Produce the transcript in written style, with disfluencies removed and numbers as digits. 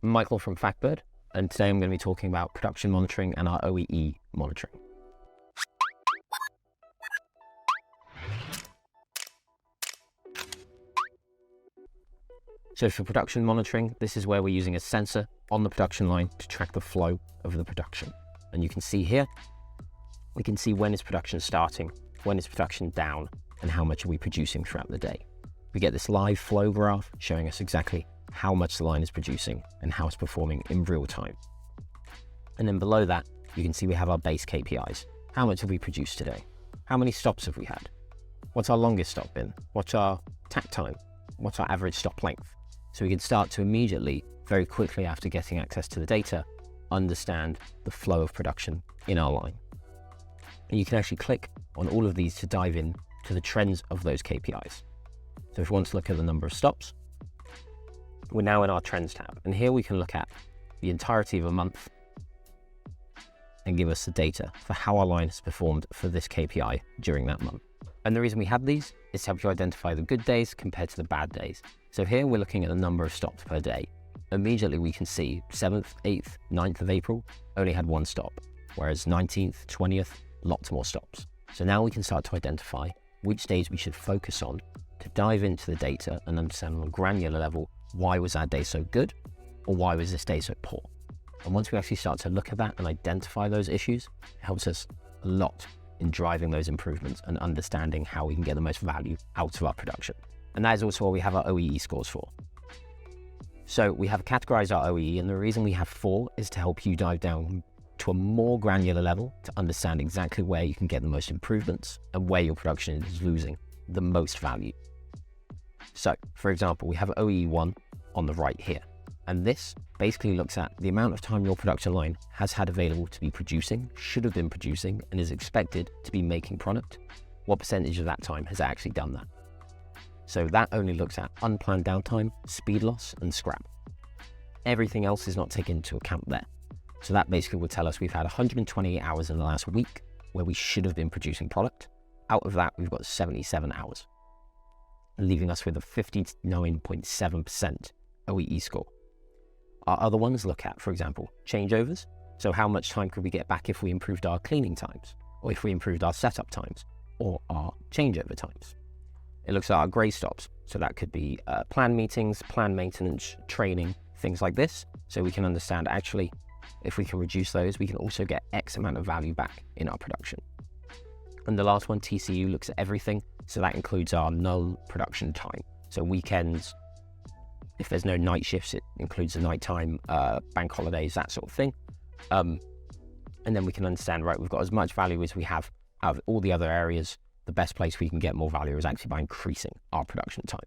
I'm Michael from FactBird, and today I'm going to be talking about production monitoring and our OEE monitoring. So for production monitoring, this is where we're using a sensor on the production line to track the flow of the production. And you can see here, we can see when is production starting, when is production down, and how much are we producing throughout the day. We get this live flow graph showing us exactly how much the line is producing and how it's performing in real time. And then below that, you can see we have our base KPIs. How much have we produced today? How many stops have we had? What's our longest stop been? What's our takt time? What's our average stop length? So we can start to immediately, very quickly after getting access to the data, understand the flow of production in our line. And you can actually click on all of these to dive in to the trends of those KPIs. So if we want to look at the number of stops, we're now in our trends tab. And here we can look at the entirety of a month and give us the data for how our line has performed for this KPI during that month. And the reason we have these is to help you identify the good days compared to the bad days. So here we're looking at the number of stops per day. Immediately we can see 7th, 8th, 9th of April only had one stop, whereas 19th, 20th, lots more stops. So now we can start to identify which days we should focus on to dive into the data and understand on a granular level, why was our day so good or why was this day so poor? And once we actually start to look at that and identify those issues, it helps us a lot in driving those improvements and understanding how we can get the most value out of our production. And that is also what we have our OEE scores for. So we have categorized our OEE, and the reason we have 4 is to help you dive down to a more granular level to understand exactly where you can get the most improvements and where your production is losing the most value. So, for example, we have OEE 1 on the right here, and this basically looks at the amount of time your production line has had available to be producing, should have been producing, and is expected to be making product. What percentage of that time has actually done that? So that only looks at unplanned downtime, speed loss, and scrap. Everything else is not taken into account there. So that basically will tell us we've had 128 hours in the last week where we should have been producing product. Out of that, we've got 77 hours, leaving us with a 59.7% OEE score. Our other ones look at, for example, changeovers. So how much time could we get back if we improved our cleaning times, or if we improved our setup times, or our changeover times. It looks at our grey stops. So that could be planned meetings, planned maintenance, training, things like this. So we can understand actually, if we can reduce those, we can also get X amount of value back in our production. And the last one, TCU, looks at everything. So that includes our null production time. So weekends, if there's no night shifts, it includes the nighttime, bank holidays, that sort of thing. And then we can understand, right, we've got as much value as we have out of all the other areas. The best place we can get more value is actually by increasing our production time.